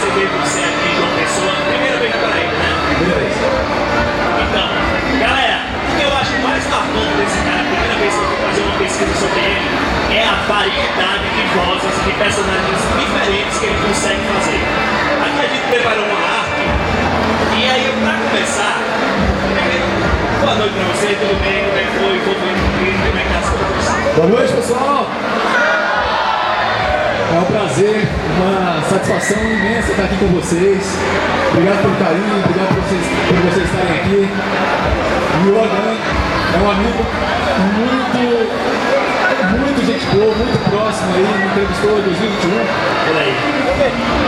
receber você aqui, João Pessoa. Primeira vez na Paraíba, né? Primeira vez. Então, galera, o que eu acho mais marcante desse cara, a primeira vez que eu fui fazer uma pesquisa sobre ele, é a variedade de vozes de personagens diferentes que ele consegue fazer. Aqui a gente preparou uma arte, e aí, pra começar, primeiro, boa noite pra você, tudo bem? Como é que foi? Como é que tá as coisas? Boa noite, pessoal! É um prazer, uma satisfação imensa estar aqui com vocês. Obrigado pelo carinho, obrigado por vocês estarem aqui. E o Odan é um amigo muito gente boa, muito próximo aí, me entrevistou em 2021. Olha aí.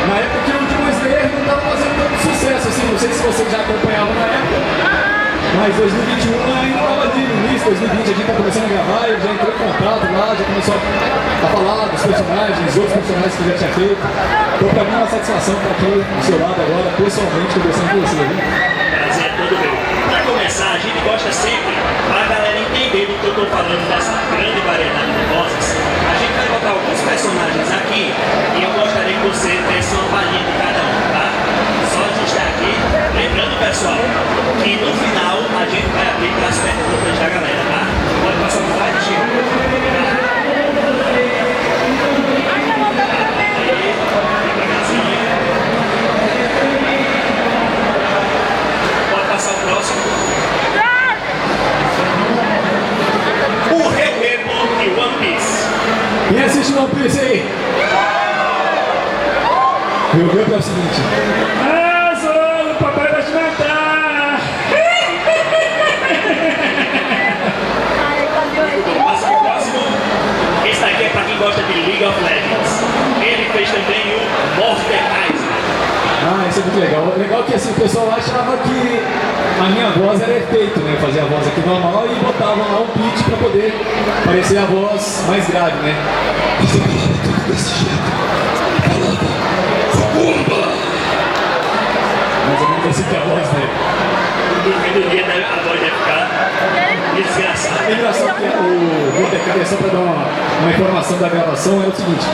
Na época que o Último Slayer não estava fazendo tanto sucesso, assim, não sei se vocês já acompanhavam na época. Mas 2021 ainda estava ali no início, 2020 a gente está começando a gravar, eu já entrei em contato lá, já começou a falar dos personagens, outros personagens que eu já tinha feito. Então para mim é uma satisfação estar aqui do seu lado agora, pessoalmente, conversando com você. Prazer é todo meu. Para começar, a gente gosta sempre, para a galera entender do que eu estou falando dessa grande variedade de vozes, a gente vai botar alguns personagens aqui e eu gostaria que você desse uma palhinha de cada um, tá? Só a gente está aqui, lembrando, pessoal, que no final a gente vai abrir para as perguntas da galera, tá? Pode passar no slide, Chico? O Relevo de One Piece. Quem assiste One Piece aí? Meu Deus, é o seguinte. Ah, sou o papai vai te matar! Passa pro próximo. Esse daqui é pra quem gosta de League of Legends. Ele fez também o Mordekaiser. Ah, isso é muito legal. Legal que assim, o pessoal achava que a minha voz era efeito, né? Fazia a voz aqui normal e botavam lá um pitch pra poder parecer a voz mais grave, né? Você falava tudo desse jeito. Falava bomba! Mais ou menos assim que é a voz dele. No fim do dia a voz deve ficar desgraçada. É engraçado que o Mordecai, só para dar uma informação da gravação, é o seguinte: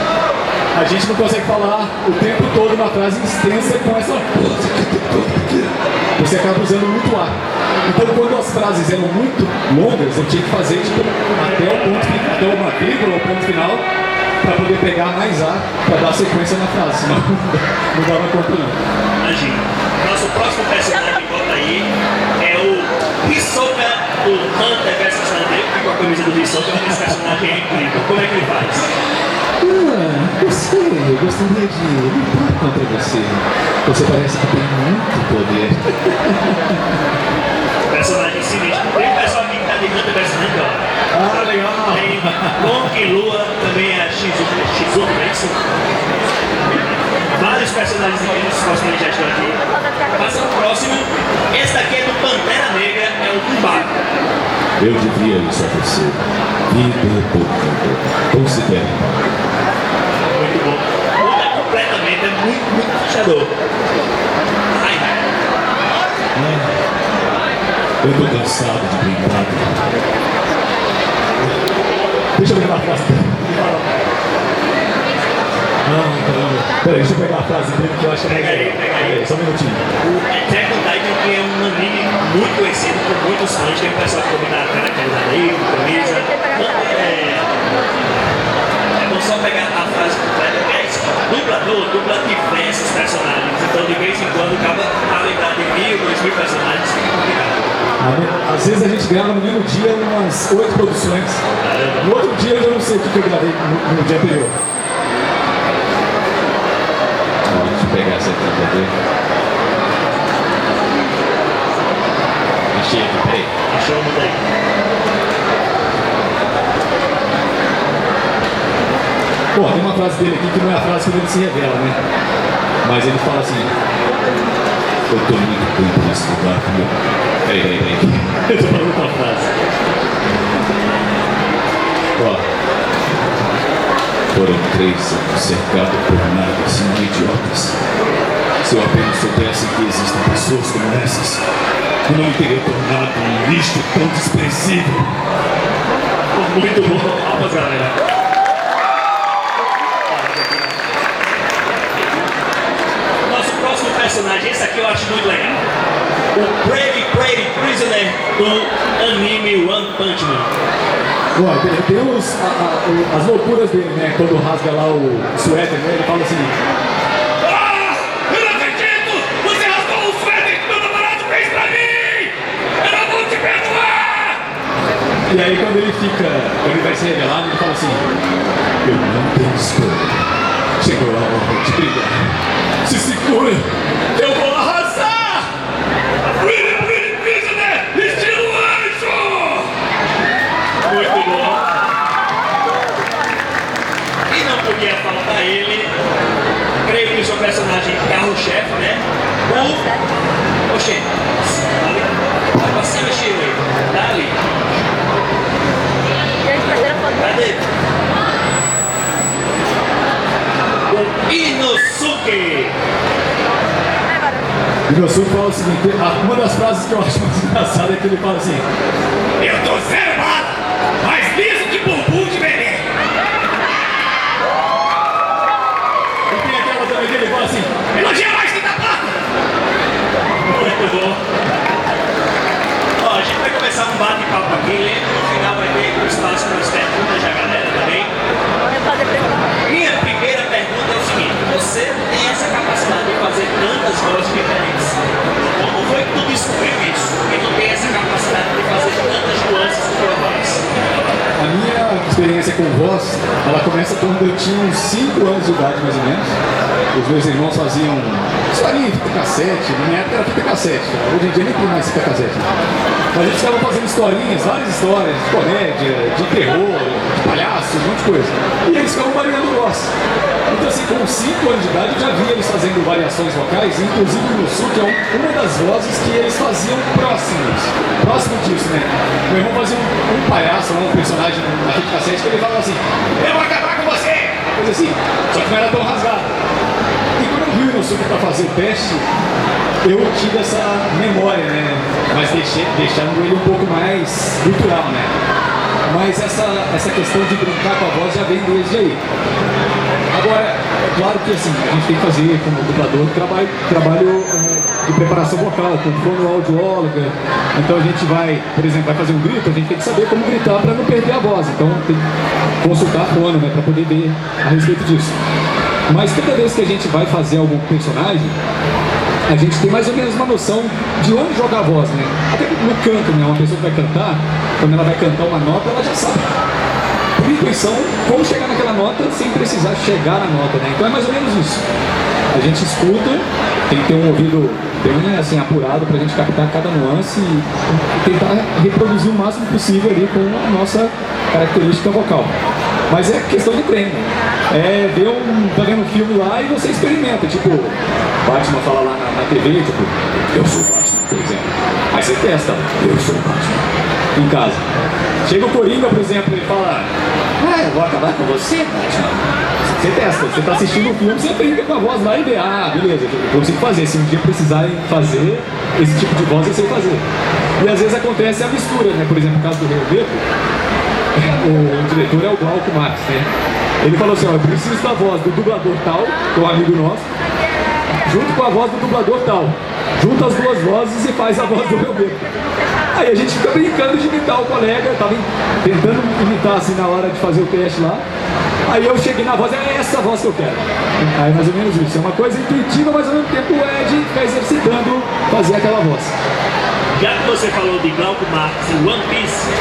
a gente não consegue falar o tempo todo uma frase extensa com essa voz aqui toda aqui. Você acaba usando muito ar. Então, quando as frases eram muito longas, eu tinha que fazer tipo, até uma vírgula ou ponto final para poder pegar mais ar para dar sequência na frase, senão não dava conta não. Imagina. Nosso próximo personagem, bota aí, é o Hisoka do Hunter vs Hunter. Eu fico com a camisa do Hisoka, mas esse personagem é incrível. Como é que ele faz? Eu gostaria de lutar contra você. Você parece que tem muito poder. Personagem sinistro. Tem um pessoal aqui que tá de Hunter vs Hunter, ó. Ah, legal! Tem Gon Lua, também é Shizuka, é isso? Vários personagens incríveis que já estão aqui. Passa o próximo. Esse daqui é do Pantera Negra, é o Tubaco. Eu devia isso a você. Vida por vida. Considere. Muito bom. Muda completamente, é muito puxador. Ai, Eu tô cansado de brincar. Deixa eu pegar a frase dele. Não, caramba. Peraí, deixa eu pegar a frase dele que eu acho que é mais legal. Pega aí. Só um minutinho. o Attack on Titan, que é um anime muito conhecido por muitos fãs, tem um pessoal que comenta a camisa aí, camisa. É bom só pegar a frase completa, porque é isso. Dublador dubla diversos personagens, então de vez em quando acaba a lembrar de 1000, 2000 personagens, fica complicado. Às vezes a gente grava no mesmo dia umas 8 produções. No outro dia eu já não sei o que eu gravei no dia anterior. Deixa eu pegar essa aqui pra ver. Achei aqui, peraí. Achou muito aí. Bom, tem uma frase dele aqui que não é a frase que ele se revela, né? Mas ele fala assim: eu tô muito tempo nesse lugar, meu. Peraí. Eu tô falando outra frase. Ó. Foram 3 anos cercado por nada, assim, idiotas. Se eu apenas soubesse que existem pessoas como essas, eu não me teria tornado um lixo tão desprezível. Muito bom. Palmas, galera. personagem, esse aqui eu acho muito legal. O Pretty Prisoner do anime One Punch Man. Ué, tem as loucuras dele, né? Quando rasga lá o suéter, né? Ele fala assim: Ah! Eu não acredito! Você rasgou o suéter que meu namorado fez pra mim! Eu não vou te perdoar! e aí quando ele vai se revelar, ele fala assim: eu não tenho escolha. Chegou a hora de brigar. Se segura! Eu vou arrasar! Pretty Prisoner! Estilo anjo! Muito bom. E não podia faltar ele. Creio que o seu personagem carro-chefe, né? Oxê. Tá pra cima, Shirley. Tá ali. Cadê? O Inosuke. E meu suco fala o seguinte: uma das frases que eu acho mais engraçada é que ele fala assim: Eu tô zero bala, mais liso que bumbum de bebê! e tem aquela também que ele fala assim: Elogia mais que tá papo! Muito bom. Ó, a gente vai começar um bate-papo aqui. Lembra que no final vai ter um espaço para as perguntas da galera também. Minha primeira pergunta é o seguinte: você tem essa capacidade de fazer tantas vozes diferentes? Como foi que tu descobriu isso? Que tu tem essa capacidade de fazer tantas nuances com tua voz? A minha experiência com voz, ela começa quando eu tinha uns 5 anos de idade, mais ou menos. Os meus irmãos faziam historinha, fita cassete. Na minha época era fita cassete. Hoje em dia nem tem mais fita cassete. Mas a gente ficava fazendo historinhas, várias histórias, de comédia, de terror, de palhaço, um monte de coisa. E eles ficavam variando voz. Então assim, com 5 anos de idade eu já vi eles fazendo variações vocais, inclusive o Inosuke é uma das vozes que eles faziam próximo disso, né? Meu irmão fazia um palhaço, um personagem na fita cassete que ele falava assim: eu vou acabar com você! Uma coisa assim, só que não era tão rasgado. E quando eu vi o Inosuke para fazer o teste, eu tive essa memória, né? Mas deixando ele um pouco mais cultural, né? Mas essa questão de brincar com a voz já vem desde aí. Agora, é claro que assim, a gente tem que fazer, como dublador, trabalho de preparação vocal, com fonoaudióloga. Então a gente vai, por exemplo, vai fazer um grito, a gente tem que saber como gritar para não perder a voz. Então tem que consultar a fono, né, para poder ver a respeito disso. Mas toda vez que a gente vai fazer algum personagem, a gente tem mais ou menos uma noção de onde jogar a voz, né? Até no canto, né? Uma pessoa que vai cantar, quando ela vai cantar uma nota, ela já sabe, por intuição, como chegar naquela nota sem precisar chegar na nota, né? Então é mais ou menos isso. A gente escuta, tem que ter um ouvido bem assim, apurado pra gente captar cada nuance e tentar reproduzir o máximo possível ali com a nossa característica vocal. Mas é questão de treino. É ver tá vendo um filme lá e você experimenta, tipo, Batman fala lá na TV, tipo, eu sou o Batman, por exemplo. Aí você testa, eu sou o Batman, em casa. Chega o Coringa, por exemplo, ele fala, eu vou acabar com você, Batman. Você testa, você tá assistindo um filme, você brinca com a voz lá e vê, beleza, eu consigo fazer. Se um dia precisarem fazer esse tipo de voz, eu sei fazer. E às vezes acontece a mistura, né? Por exemplo, no caso do Rio Beco, o diretor é o Glauco Marx, né? Ele falou assim, eu preciso da voz do dublador tal, que é um amigo nosso, junto com a voz do dublador tal. Junta as duas vozes e faz a voz do Rio Beco. Aí a gente fica brincando de imitar o colega, eu tava tentando imitar assim na hora de fazer o teste lá. Aí eu cheguei na voz, é essa voz que eu quero. Aí mais ou menos isso, é uma coisa intuitiva, mas ao mesmo tempo é de ficar exercitando fazer aquela voz. Já que você falou de Glauco Marx e One Piece,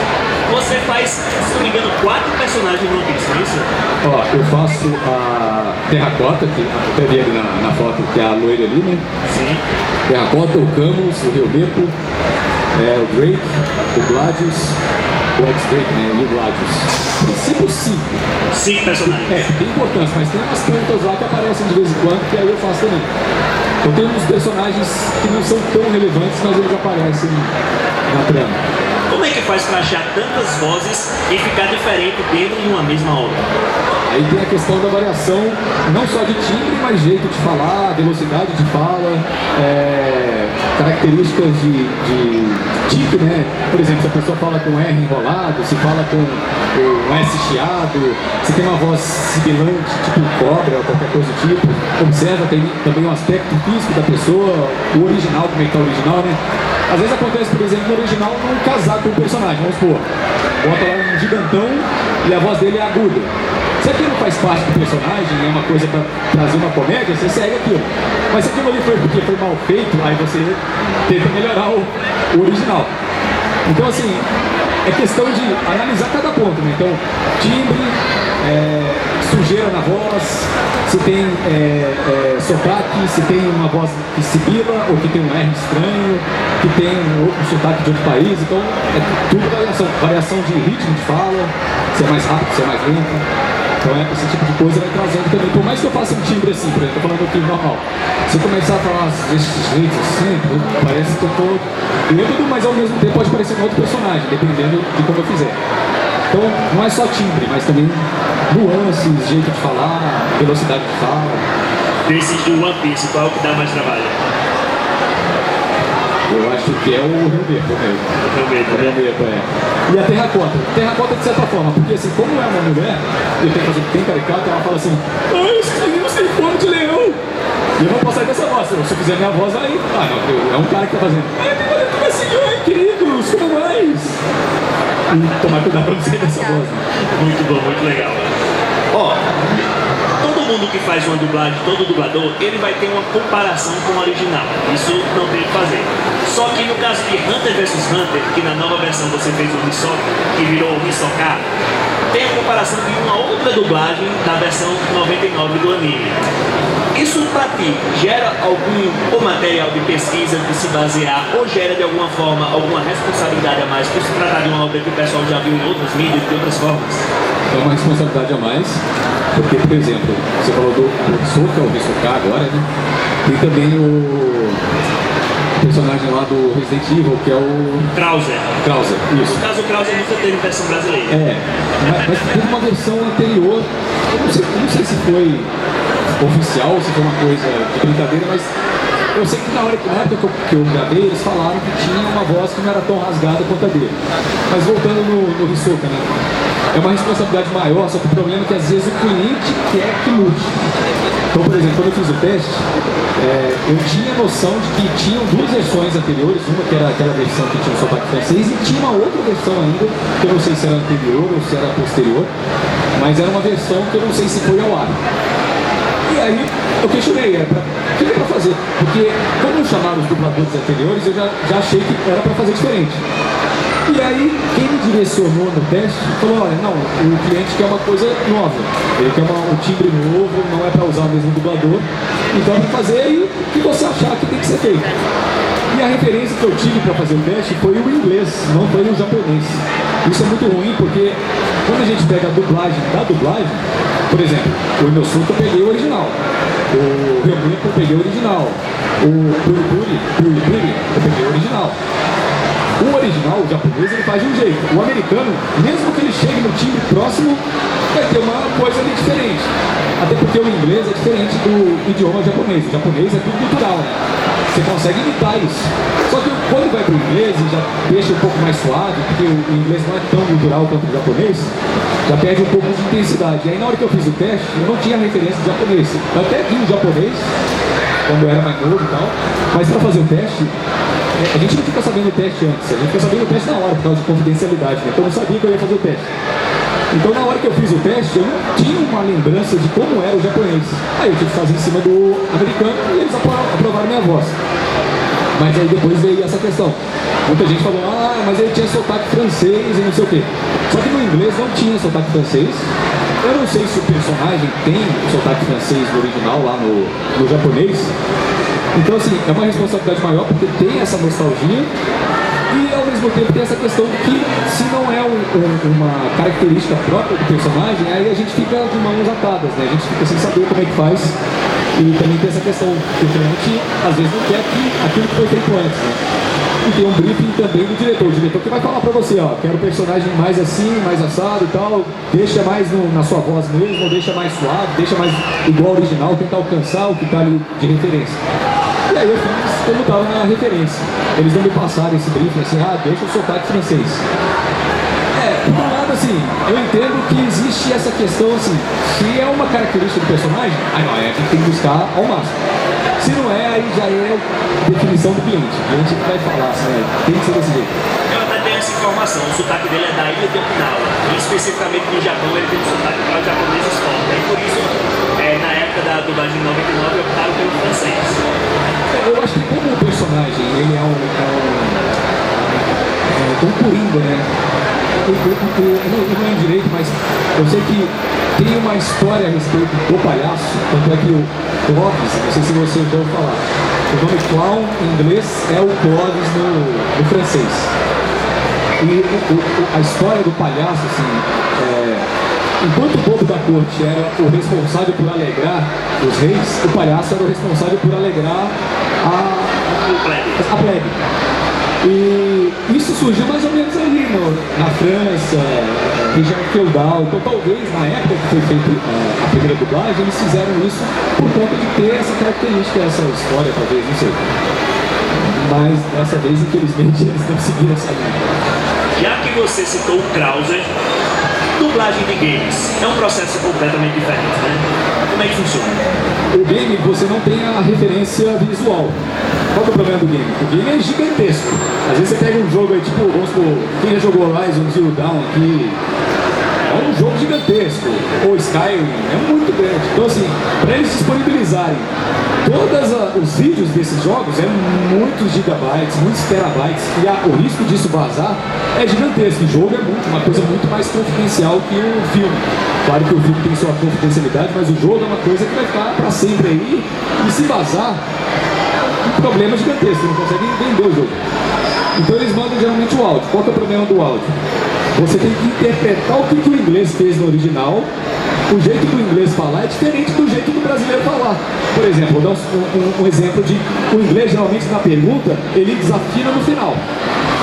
você faz, se não me engano, 4 personagens no One Piece, não é isso? Ó, eu faço a Terracota, que até vi ali na foto, que é a loira ali, né? Sim. Terracota, o Camus, o Rio Beco, o Drake, o Gladius, o X-Drake, né? E o Gladius. Princípio 5. 5 personagens. Tem importância, mas tem umas plantas lá que aparecem de vez em quando, que aí eu faço também. Eu tenho uns personagens que não são tão relevantes, mas eles aparecem na trama. Como é que faz pra achar tantas vozes e ficar diferente dentro de uma mesma obra? Aí tem a questão da variação, não só de timbre, mas jeito de falar, velocidade de fala, características de tipo, né? Por exemplo, se a pessoa fala com R enrolado, se fala com o S chiado, se tem uma voz sibilante, tipo cobra ou qualquer coisa do tipo. Observa também o aspecto físico da pessoa, o original, como é que tá o original, né? Às vezes acontece, por exemplo, no original não casar com o personagem, vamos supor, bota lá um gigantão e a voz dele é aguda. Se aquilo faz parte do personagem, é uma coisa para trazer uma comédia, você segue aquilo. Mas se aquilo ali foi porque foi mal feito, aí você tenta melhorar o original. Então, assim, é questão de analisar cada ponto, né? Então, timbre, sujeira na voz, se tem sotaque, se tem uma voz que sibila ou que tem um R estranho, que tem um sotaque de outro país. Então, é tudo variação de ritmo de fala, se é mais rápido, se é mais lento. Então esse tipo de coisa vai trazendo também. Por mais que eu faça um timbre assim, por exemplo, tô falando aqui normal. Se eu começar a falar desses jeitos assim, parece que eu tô lendo, mas ao mesmo tempo pode parecer um outro personagem, dependendo de como eu fizer. Então não é só timbre, mas também nuances, jeito de falar, velocidade de fala. Desses do One Piece, qual que dá mais trabalho? Eu acho que é o Rio Verde mesmo. O Rio Verde, é. E a terracota. Terracota de certa forma, porque assim, como é uma mulher, eu tenho que fazer bem caricato, ela fala assim, ai, esse menino tem forma de leão. E eu não posso sair dessa voz. Se eu fizer minha voz, aí, é um cara que tá fazendo, ai, tem uma senhora, queridos, como mais? E tomar cuidado pra não sair dessa voz. Né? Muito bom, muito legal. Ó, todo mundo que faz uma dublagem, todo dublador, ele vai ter uma comparação com o original. Isso não tem o que fazer. Só que no caso de Hunter vs Hunter, que na nova versão você fez o Hisoka, que virou o Hisoka, tem a comparação de uma outra dublagem da versão 99 do anime. Isso pra ti gera algum material de pesquisa de se basear ou gera de alguma forma alguma responsabilidade a mais por se tratar de uma obra que o pessoal já viu em outras mídias, de outras formas? É uma responsabilidade a mais, porque, por exemplo, você falou do Hisoka, o Hisoka agora, né? Tem também o personagem lá do Resident Evil, que é o... Krauser. Isso. No caso, o Krauser nunca teve versão brasileira. Mas teve uma versão anterior, eu não sei se foi oficial, se foi uma coisa de brincadeira, mas eu sei que na época que eu gravei, eles falaram que tinha uma voz que não era tão rasgada quanto a dele. Mas voltando no Hisoka, né? É uma responsabilidade maior, só que o problema é que às vezes o cliente quer que mude. Então, por exemplo, quando eu fiz o teste, eu tinha noção de que tinham duas versões anteriores, uma que era aquela versão que tinha o sotaque francês e tinha uma outra versão ainda, que eu não sei se era anterior ou se era posterior, mas era uma versão que eu não sei se foi ao ar. E aí eu questionei, o que é pra fazer? Porque quando eu chamaram os dubladores anteriores, eu já achei que era pra fazer diferente. E aí, quem me direcionou no teste falou, olha, não, o cliente quer uma coisa nova, ele quer um timbre novo, não é para usar o mesmo dublador, então vai fazer aí o que você achar que tem que ser feito. E a referência que eu tive para fazer o teste foi o inglês, não foi o japonês. Isso é muito ruim porque quando a gente pega a dublagem da dublagem, por exemplo, o Inosuke eu peguei o original, o Ryomeko eu peguei o original, o Puri eu peguei o original. O original, o japonês, ele faz de um jeito. O americano, mesmo que ele chegue no timbre próximo, vai ter uma coisa ali diferente. Até porque o inglês é diferente do idioma japonês. O japonês é tudo cultural, né? Você consegue imitar isso. Só que quando vai para o inglês e já deixa um pouco mais suave, porque o inglês não é tão cultural quanto o japonês, já perde um pouco de intensidade. E aí na hora que eu fiz o teste, eu não tinha referência de japonês. Eu até vi o japonês, quando eu era mais novo e tal, mas para fazer o teste, a gente não fica sabendo o teste antes, a gente fica sabendo o teste na hora, por causa de confidencialidade, né? Então eu não sabia que eu ia fazer o teste. Então na hora que eu fiz o teste, eu não tinha uma lembrança de como era o japonês. Aí eu tive que fazer em cima do americano e eles aprovaram minha voz. Mas aí depois veio essa questão. Muita gente falou, mas ele tinha sotaque francês e não sei o quê. Só que no inglês não tinha sotaque francês. Eu não sei se o personagem tem sotaque francês no original, lá no japonês. Então, assim, é uma responsabilidade maior porque tem essa nostalgia e, ao mesmo tempo, tem essa questão de que, se não é uma característica própria do personagem, aí a gente fica de mãos atadas, né? A gente fica sem saber como é que faz. E também tem essa questão que o cliente, às vezes, não quer aquilo que foi feito antes, né? E tem um briefing também do diretor. O diretor que vai falar pra você, ó, quero o personagem mais assim, mais assado e tal, deixa mais na sua voz mesmo, deixa mais suave, deixa mais igual ao original, tentar alcançar o que tá ali de referência. E aí eu fiz como estava na referência. Eles não me passaram esse briefing assim, deixa o sotaque francês. Por um lado, assim, eu entendo que existe essa questão, assim, se é uma característica do personagem, a gente tem que buscar ao máximo. Se não é, aí já é definição do cliente. A gente vai falar, assim, tem que ser desse jeito. Eu até tenho essa informação, o sotaque dele é da ilha de Okinawa. E especificamente no Japão ele tem um sotaque para os japoneses forte. E por isso, na época da dublagem de 99, optaram pelo francês. Eu acho que como o personagem, ele é um coringa, né? Eu não lembro direito, mas eu sei que tem uma história a respeito do palhaço, tanto é que o Clovis, não sei se você já ouviu falar, o nome clown em inglês é o Clovis no francês. E a história do palhaço, assim, enquanto o povo da corte era o responsável por alegrar os reis, o palhaço era o responsável por alegrar a plebe. E isso surgiu mais ou menos ali na França, região feudal. Então talvez na época que foi feita a primeira dublagem, eles fizeram isso por conta de ter essa característica, essa história, talvez, não sei. Mas dessa vez, infelizmente, eles não seguiram essa linha. Já que você citou o Krauser, dublagem de games é um processo completamente diferente, né? Como é que funciona? O game, você não tem a referência visual. Qual que é o problema do game? O game é gigantesco. Às vezes você pega um jogo aí, tipo, vamos supor, quem já jogou Horizon Zero Dawn aqui, é um jogo gigantesco. Ou Skyrim, é muito grande. Então assim, para eles disponibilizarem todos os vídeos desses jogos, é muitos gigabytes, muitos terabytes, e o risco disso vazar é gigantesco. O jogo é uma coisa muito mais confidencial que o filme. Claro que o filme tem sua confidencialidade, mas o jogo é uma coisa que vai ficar para sempre aí, e se vazar, um problema gigantesco, não consegue vender o jogo. Então eles mandam geralmente o áudio. Qual que é o problema do áudio? Você tem que interpretar o que o inglês fez no original. O jeito do inglês falar é diferente do jeito do brasileiro falar. Por exemplo, vou dar um exemplo de o inglês geralmente na pergunta, ele desafina no final.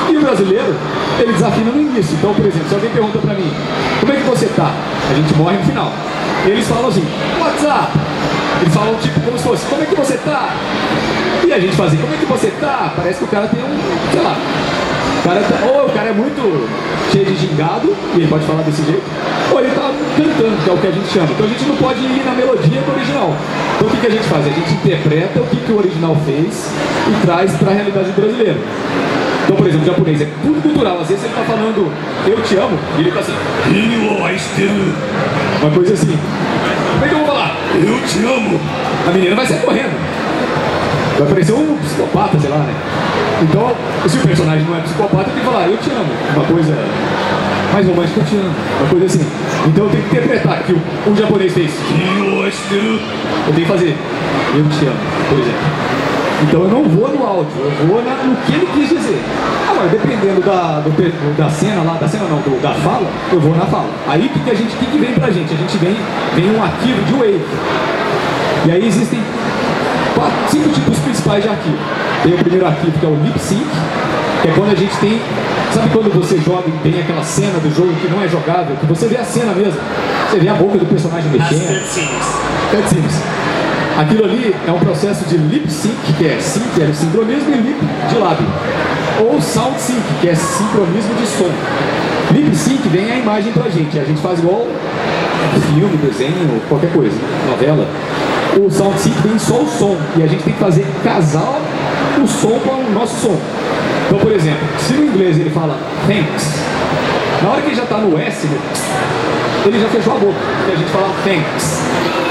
E o brasileiro, ele desafina no início. Então, por exemplo, se alguém pergunta pra mim, como é que você tá? A gente morre no final. Eles falam assim, what's up? Eles falam tipo como se fosse, como é que você tá? E a gente faz assim, como é que você tá? Parece que o cara tem sei lá, ou o cara é muito cheio de gingado, e ele pode falar desse jeito, ou ele tá cantando, que é o que a gente chama. Então a gente não pode ir na melodia do original. Então o que a gente faz? A gente interpreta o que o original fez e traz pra realidade brasileira. Então, por exemplo, o japonês é tudo cultural. Às vezes ele tá falando, eu te amo, e ele tá assim, uma coisa assim. Como é que eu vou falar? Eu te amo. A menina vai sair correndo. Vai parecer um psicopata, sei lá, né? Então, se o personagem não é psicopata, tem que falar, eu te amo. Uma coisa mais romântica, eu te amo. Uma coisa assim. Então eu tenho que interpretar que o japonês fez, eu tenho que fazer, eu te amo, por exemplo. Então eu não vou no áudio, eu vou no que ele quis dizer. Agora, dependendo da cena lá, da fala, eu vou na fala. Aí o que vem pra gente? A gente vem um arquivo de Wave. E aí existem 5 tipos principais de arquivo. Tem o primeiro arquivo, que é o lip sync, que é quando a gente tem... Sabe quando você joga e tem aquela cena do jogo que não é jogável, que você vê a cena mesmo, você vê a boca do personagem mexendo. Cutscenes. Aquilo ali é um processo de lip sync, que é sync, é o sincronismo, e lip de lábio. Ou sound sync, que é sincronismo de som. Lip sync vem a imagem pra gente, a gente faz igual filme, desenho, qualquer coisa, novela. O sound sync vem só o som, e a gente tem que fazer casar o som com o nosso som. Então, por exemplo, se no inglês ele fala thanks, na hora que ele já está no S, ele já fechou a boca, e a gente fala thanks.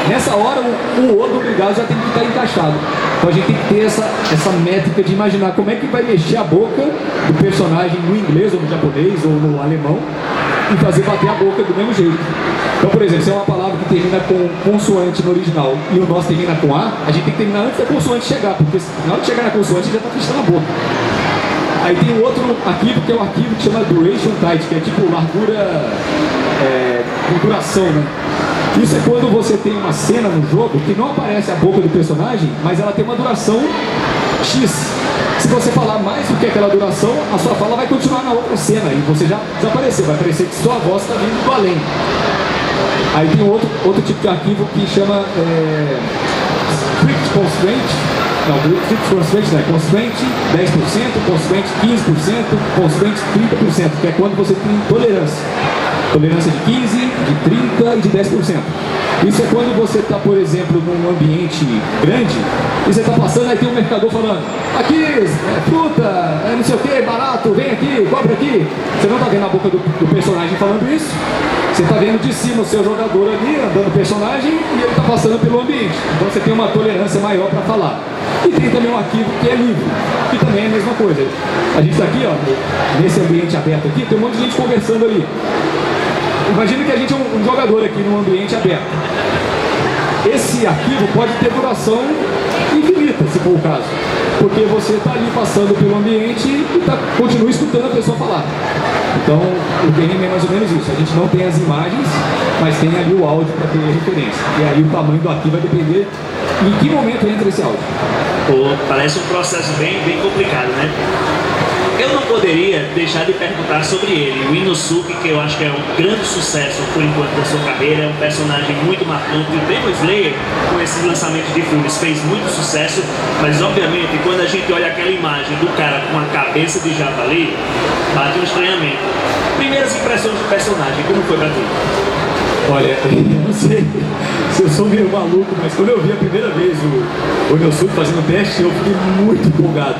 Nessa hora, o O do obrigado já tem que estar encaixado. Então a gente tem que ter essa métrica de imaginar como é que vai mexer a boca do personagem no inglês, ou no japonês, ou no alemão, e fazer bater a boca do mesmo jeito. Então, por exemplo, se é uma palavra que termina com consoante no original e o nosso termina com A, a gente tem que terminar antes da consoante chegar, porque na hora de chegar na consoante já está fechando a boca. Aí tem um outro arquivo, que é um arquivo que chama Duration Tight, que é tipo largura, duração, né? Isso é quando você tem uma cena no jogo que não aparece a boca do personagem, mas ela tem uma duração X. Se você falar mais do que aquela duração, a sua fala vai continuar na outra cena e você já desapareceu, vai parecer que sua voz está vindo do além. Aí tem outro tipo de arquivo que chama Script Constraint, Não, tipos constituintes não é constituinte 10%, constituinte 15%, constituinte 30%, que é quando você tem tolerância. Tolerância de 15%, de 30% e de 10%. Isso é quando você está, por exemplo, num ambiente grande e você está passando, aí tem um mercador falando: aqui, fruta, não sei o que, barato, vem aqui, compra aqui. Você não está vendo a boca do personagem falando isso. Você está vendo de cima o seu jogador ali, andando o personagem, e ele está passando pelo ambiente. Então você tem uma tolerância maior para falar. E tem também um arquivo que é livre, que também é a mesma coisa. A gente está aqui, ó, nesse ambiente aberto aqui, tem um monte de gente conversando ali. Imagina que a gente é um jogador aqui num ambiente aberto. Esse arquivo pode ter duração infinita, se for o caso. Porque você está ali passando pelo ambiente e continua escutando a pessoa falar. Então, o game é mais ou menos isso. A gente não tem as imagens, mas tem ali o áudio para ter referência. E aí o tamanho do arquivo vai depender em que momento entra esse áudio. Pô, parece um processo bem complicado, né? Eu não poderia deixar de perguntar sobre ele. O Inosuke, que eu acho que é um grande sucesso por enquanto da sua carreira, é um personagem muito marcante. O Demon Slayer, com esse lançamento de filmes, fez muito sucesso, mas obviamente quando a gente olha aquela imagem do cara com a cabeça de javali, bate um estranhamento. Primeiras impressões do personagem, como foi pra tu? Olha, eu não sei se eu sou meio maluco, mas quando eu vi a primeira vez o Inosuke fazendo o teste, eu fiquei muito empolgado.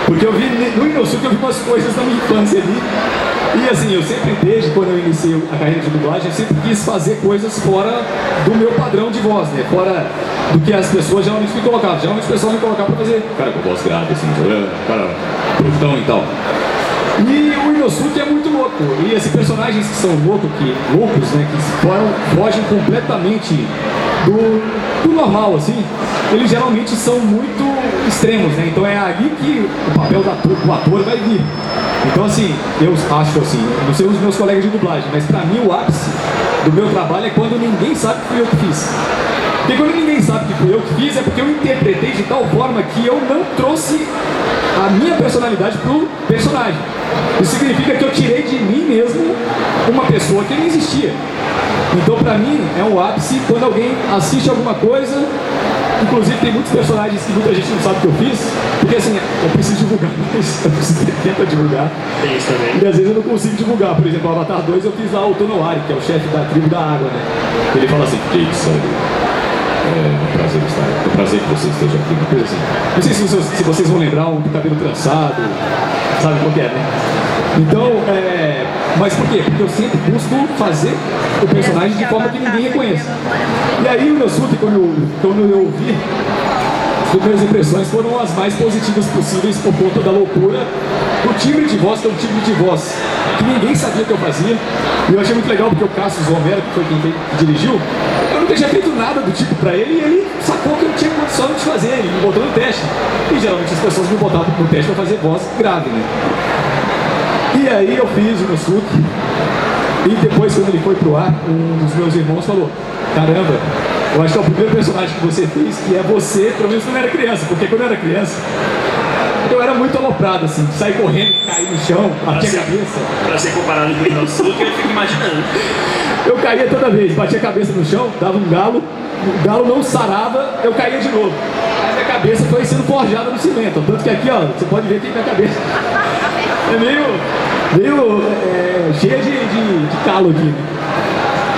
Porque eu vi no Inosuke, eu vi umas coisas da minha infância ali. E assim, eu sempre, desde quando eu iniciei a carreira de dublagem, eu sempre quis fazer coisas fora do meu padrão de voz, né? Fora do que as pessoas geralmente me colocavam. Geralmente as pessoas me colocavam pra fazer cara com voz grave, assim, cara brutão e tal. E o Inosuke é muito louco. E esses personagens que são loucos, né? Que fogem completamente do normal, assim. Eles geralmente são muito extremos, né? Então é ali que o papel do ator vai vir. Então assim, eu acho assim, não sei os meus colegas de dublagem, mas pra mim o ápice do meu trabalho é quando ninguém sabe que fui eu que fiz. Porque quando ninguém sabe que fui eu que fiz, é porque eu interpretei de tal forma que eu não trouxe a minha personalidade pro personagem. Isso significa que eu tirei de mim mesmo uma pessoa que não existia. Então pra mim é um ápice quando alguém assiste alguma coisa. Inclusive tem muitos personagens que muita gente não sabe o que eu fiz, porque assim, eu preciso divulgar, mas eu preciso ter tempo pra divulgar. Tem isso também. E às vezes eu não consigo divulgar. Por exemplo, o Avatar 2 eu fiz lá o Tonowari, que é o chefe da tribo da água, né? Ele fala assim: Jake Sully, é um prazer estar aqui. É um prazer que você esteja aqui, uma coisa assim. Não sei se vocês vão lembrar, um cabelo trançado, sabe qual que é, né? Então, mas por quê? Porque eu sempre busco fazer o personagem de forma que ninguém reconheça. E aí o Inosuke, quando eu ouvi, as primeiras impressões foram as mais positivas possíveis por conta da loucura do timbre de voz, que é um timbre de voz que ninguém sabia que eu fazia. E eu achei muito legal porque o Cassius Romero, que foi quem dirigiu, eu nunca tinha feito nada do tipo pra ele, e ele sacou que eu não tinha condição de fazer, ele me botou no teste. E geralmente as pessoas me botavam no teste pra fazer voz grave, né? E aí eu fiz o Inosuke, e depois quando ele foi pro ar, um dos meus irmãos falou: caramba, eu acho que é o primeiro personagem que você fez que é você, pelo menos quando eu era criança, porque quando eu era criança, eu era muito aloprado, assim, sair correndo, cair no chão, bater a cabeça. Pra ser comparado com o Inosuke, eu fico imaginando. Eu caía toda vez, batia a cabeça no chão, dava um galo, o galo não sarava, eu caía de novo. Aí minha cabeça foi sendo forjada no cimento, tanto que aqui, ó, você pode ver que minha cabeça é meio cheia de calo aqui, né?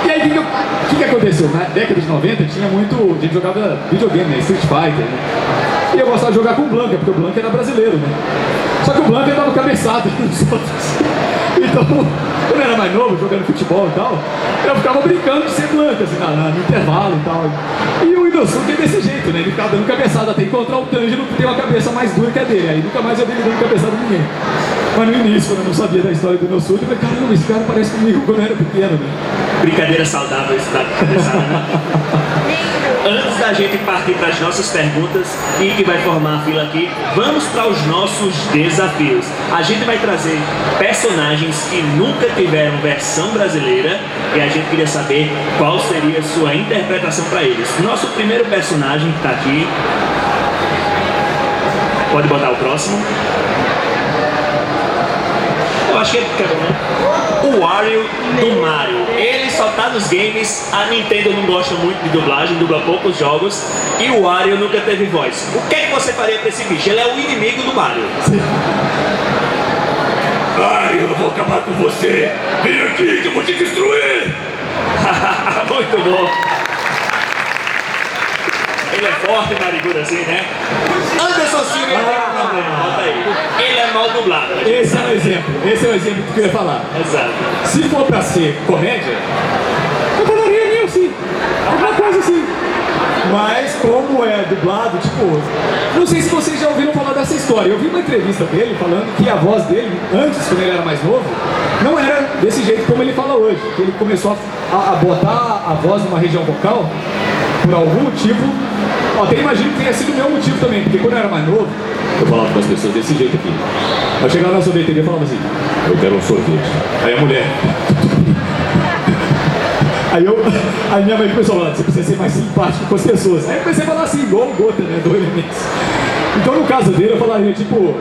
E aí o que aconteceu? Na década de 90 tinha muito, a gente jogava videogame, né? Street Fighter, né? E eu gostava de jogar com o Blanca, porque o Blanca era brasileiro, né? Só que o Blanca dava cabeçada nos outros. Então, quando eu era mais novo, jogando futebol e tal, eu ficava brincando de ser Blanca, assim, no intervalo e tal. E o Inosuke é desse jeito, né? Ele ficava dando cabeçada até encontrar o Tanjiro, que tem uma cabeça mais dura que a dele. Aí nunca mais eu vi ele dando cabeçada em ninguém. Mas no início, quando eu não sabia da história do Inosuke, eu falei: caramba, esse cara parece comigo quando eu era pequeno, né? Brincadeira saudável esse da cabeçada, né? Antes da gente partir para as nossas perguntas e que vai formar a fila aqui, vamos para os nossos desafios. A gente vai trazer personagens que nunca tiveram versão brasileira e a gente queria saber qual seria a sua interpretação para eles. Nosso primeiro personagem está aqui. Pode botar o próximo. Eu acho que ele quer, né? O Wario do Mario. Ele só tá nos games, a Nintendo não gosta muito de dublagem, dubla poucos jogos, e o Wario nunca teve voz. O que é que você faria pra esse bicho? Ele é o inimigo do Mario. Ai, eu vou acabar com você! Vem aqui que eu vou te destruir! Muito bom. Ele é forte, narigudo assim, né? Anderson Silva tem um problema, bota aí. Ele é mal dublado. Esse é o exemplo que eu queria falar. Exato. Se for pra ser comédia, eu falaria meio assim, alguma coisa assim. Mas como é dublado, tipo, não sei se vocês já ouviram falar dessa história. Eu vi uma entrevista dele falando que a voz dele, antes, quando ele era mais novo, não era desse jeito como ele fala hoje. Que ele começou a botar a voz numa região vocal, por algum motivo. Até imagino que tenha sido o meu motivo também, porque quando eu era mais novo, eu falava com as pessoas desse jeito aqui. Eu chegava na sorveteria e falava assim, eu quero um sorvete. Aí a mulher... Aí minha mãe começou a falar, você precisa ser mais simpático com as pessoas. Aí eu comecei a falar assim, igual o Gota, né, do Elementos. Então no caso dele eu falaria tipo...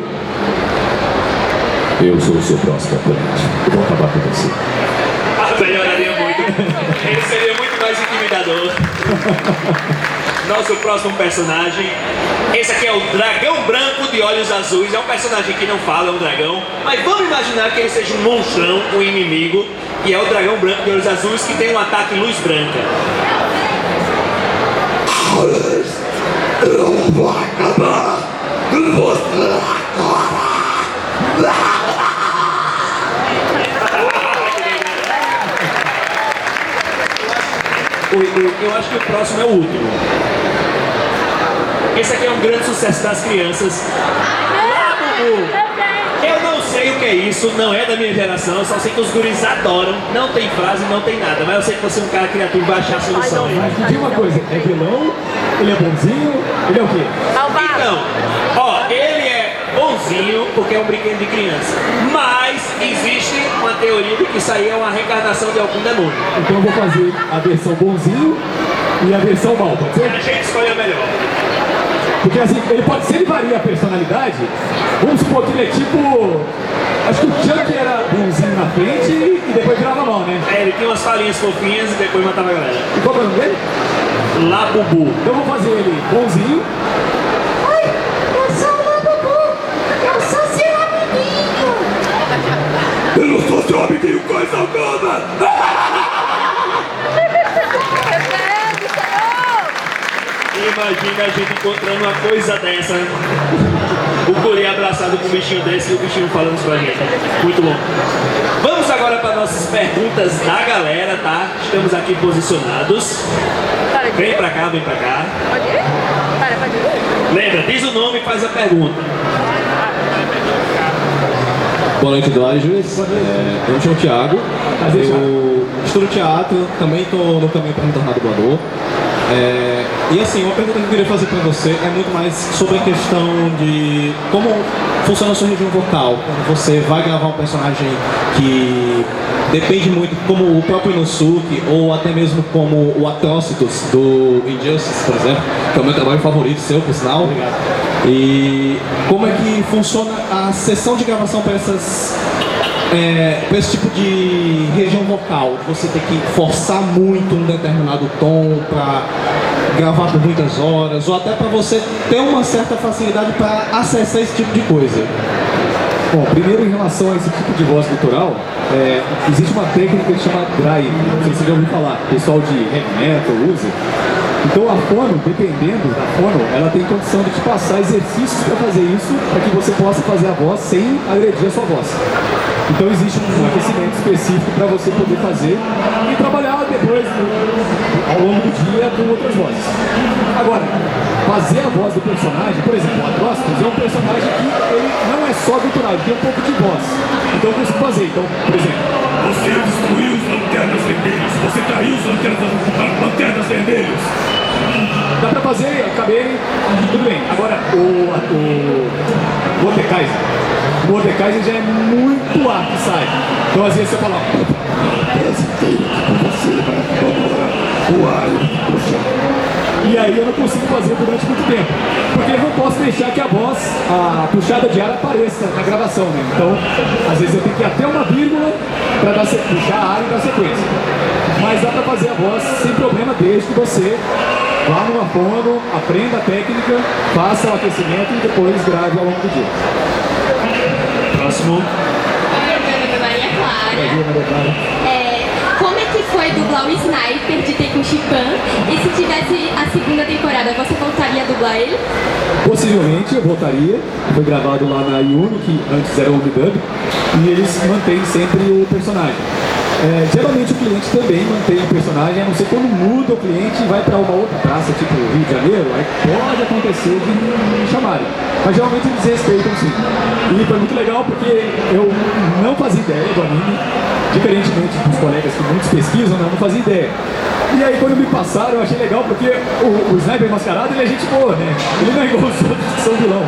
Eu sou o seu próximo oponente, eu vou acabar com você. Melhoraria muito. Ele seria muito mais intimidador. Nosso próximo personagem. Esse aqui é o Dragão Branco de Olhos Azuis. É um personagem que não fala, é um dragão. Mas vamos imaginar que ele seja um monstrão, um inimigo. E é o Dragão Branco de Olhos Azuis que tem um ataque luz branca. Eu vou acabar com você agora! Eu acho que o próximo é o último. Esse aqui é um grande sucesso das crianças. Lá, Bubu! Eu não sei o que é isso, não é da minha geração, eu só sei que os guris adoram. Não tem frase, não tem nada, mas eu sei que você é um cara criativo, vai achar a solução aí. Mas me diga uma coisa, é vilão? Ele é bonzinho? Ele é o quê? Então, ó, ele é bonzinho porque é um brinquedo de criança. Mas existe uma teoria de que isso aí é uma reencarnação de algum demônio. Então eu vou fazer a versão bonzinho e a versão mal, pode ser? A gente escolhe a melhor. Porque assim, ele pode ser, ele varia a personalidade. Vamos supor que ele é tipo... Acho que o Chuck era bonzinho na frente e depois virava mal, né? É, ele tinha umas falinhas fofinhas e depois matava a galera. E qual é o nome dele? Labubu. Então eu vou fazer ele bonzinho. Oi, eu sou o Labubu. Eu sou seu amiguinho. Eu não sou seu amiguinho, coisa alguma! Imagina a gente encontrando uma coisa dessa. O guri abraçado com um bichinho desse e o bichinho falando isso pra gente. Muito bom. Vamos agora para nossas perguntas da galera, tá? Estamos aqui posicionados. Vem pra cá, vem pra cá. Pode ir? Pode ir. Lembra, diz o nome e faz a pergunta. Boa noite, Dórios. Eu me chamo Thiago. Eu estudo teatro, também estou no caminho para me tornar dublador. E assim, uma pergunta que eu queria fazer para você é muito mais sobre a questão de como funciona a sua região vocal. Quando você vai gravar um personagem que depende muito, como o próprio Inosuke, ou até mesmo como o Atrocitus do Injustice, por exemplo, que é o meu trabalho favorito, seu, por sinal. Obrigado. E como é que funciona a sessão de gravação para para esse tipo de região vocal? Você tem que forçar muito um determinado tom para gravar por muitas horas, ou até para você ter uma certa facilidade para acessar esse tipo de coisa? Bom, primeiro em relação a esse tipo de voz gutural, existe uma técnica que chama dry, não sei se você já ouviu falar, o pessoal de heavy metal usa. Então a fono, dependendo da fono, ela tem condição de te passar exercícios para fazer isso, para que você possa fazer a voz sem agredir a sua voz. Então existe um aquecimento específico para você poder fazer e trabalhar depois, ao longo do dia, com outras vozes. Agora, fazer a voz do personagem, por exemplo, o Atrocitus é um personagem que ele não é só gutural, ele tem um pouco de voz. Então eu consigo fazer. Então, por exemplo, Você destruiu os lanternas vermelhos! Você traiu os lanternas vermelhos! dá pra fazer, acabei, tudo bem. Agora, o Mordekaiser já é muito alto, sai. Então às vezes você fala, e aí eu não consigo fazer durante muito tempo, porque eu não posso deixar que a voz, a puxada de ar apareça na gravação, né? Então, às vezes eu tenho que ir até uma vírgula para puxar a ar e dar sequência. Mas dá para fazer a voz sem problema desde que você vá numa fono, aprenda a técnica, faça o aquecimento e depois grave ao longo do dia. Próximo. Oi, Maria Clara. Como é que foi dublar o Sniper de Tekuchipan? E se tivesse a segunda temporada, você voltaria a dublar ele? Possivelmente eu voltaria. Foi gravado lá na Yuno, que antes era o Omnidub, e eles mantêm sempre o personagem. Geralmente o cliente também mantém o personagem, a não ser quando muda o cliente e vai para uma outra praça, tipo Rio de Janeiro, aí pode acontecer de me chamarem. Mas geralmente eles respeitam sim. E foi muito legal porque eu não fazia ideia do anime, diferentemente dos colegas que muitos pesquisam, né, eu não fazia ideia. E aí quando me passaram eu achei legal porque o Sniper mascarado ele é gente boa, né? Ele não é igual os outros que são vilão.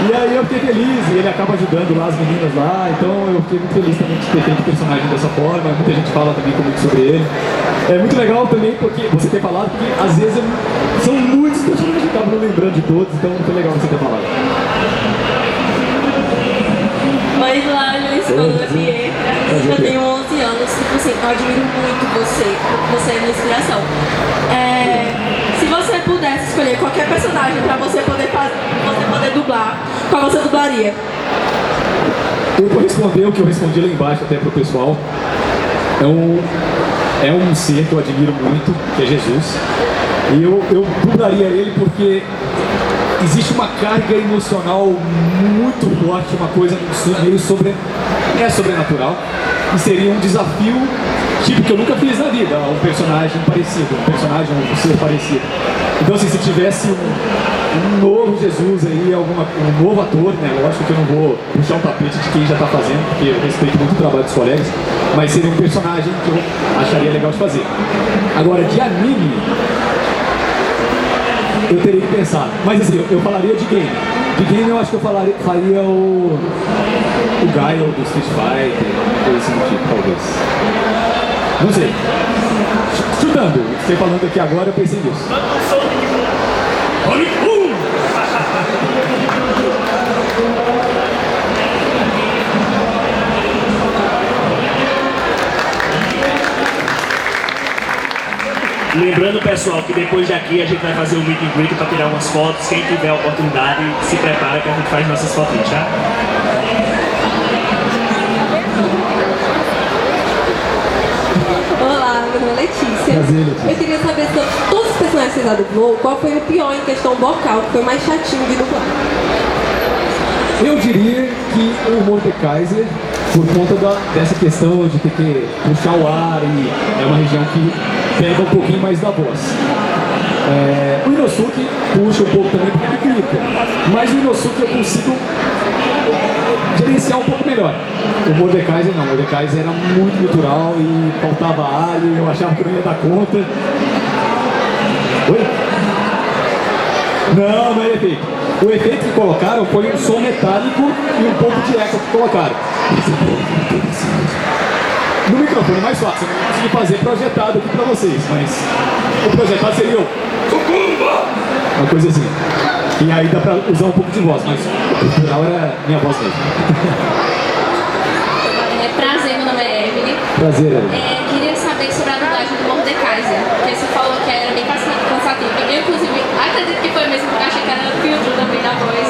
E aí eu fiquei feliz e ele acaba ajudando lá as meninas lá, então eu fiquei muito feliz também de ter feito o personagem dessa forma, muita gente fala também comigo sobre ele. É muito legal também porque você ter falado, porque às vezes são muitos personagens que eu acabo não lembrando de todos, então foi legal você ter falado. Oi, Lages, meu nome é Pietra, eu tenho 11 anos, tipo assim, eu admiro muito você é minha inspiração. Se você pudesse escolher qualquer personagem pra você poder dublar, qual você dublaria? Eu vou responder o que eu respondi lá embaixo até pro pessoal. É um ser que eu admiro muito, que é Jesus. E eu dublaria ele porque existe uma carga emocional muito forte, uma coisa meio sobrenatural, e seria um desafio tipo que eu nunca fiz na vida, um personagem parecido, um ser parecido. Então assim, se tivesse um novo Jesus aí, um novo ator, né? Lógico que eu não vou puxar o tapete de quem já está fazendo, porque eu respeito muito o trabalho dos colegas, mas seria um personagem que eu acharia legal de fazer. Agora, de anime, eu teria que pensar. Mas assim, eu falaria de game. De game eu acho que eu faria o Gaio do Street Fighter, coisa assim do tipo, talvez. Não sei. Chutando. Você falando aqui agora, eu pensei nisso. Lembrando, pessoal, que depois daqui a gente vai fazer um meet and greet para tirar umas fotos. Quem tiver a oportunidade, se prepara que a gente faz nossas fotinhas, tá? Olá, meu nome é Letícia. Prazer, Letícia. Eu queria saber sobre todos os personagens que você já dublou, qual foi o pior em questão vocal, que foi o mais chatinho de dublar? Eu diria que o Mordekaiser, por conta dessa questão de ter que puxar o ar e é uma região que pega um pouquinho mais da voz. O Inosuke puxa um pouco também porque ele grita, mas o Inosuke eu consigo gerenciar um pouco melhor. O Mordekaiser não, o Mordekaiser era muito natural e faltava ar e eu achava que eu não ia dar conta. Oi? Não é efeito. O efeito que colocaram foi um som metálico e um pouco de eco que colocaram. No microfone é mais fácil, eu não consegui fazer projetado aqui pra vocês, mas o projetado seria o Sucumba! Uma coisa assim. E aí dá pra usar um pouco de voz, mas o final era minha voz mesmo. Prazer, meu nome é Emily. Prazer, Emily. Queria saber sobre a dublagem do Mordekaiser, porque você falou que era bem cansativo. Eu, inclusive, acredito que foi mesmo, porque achei que era filtro também da voz.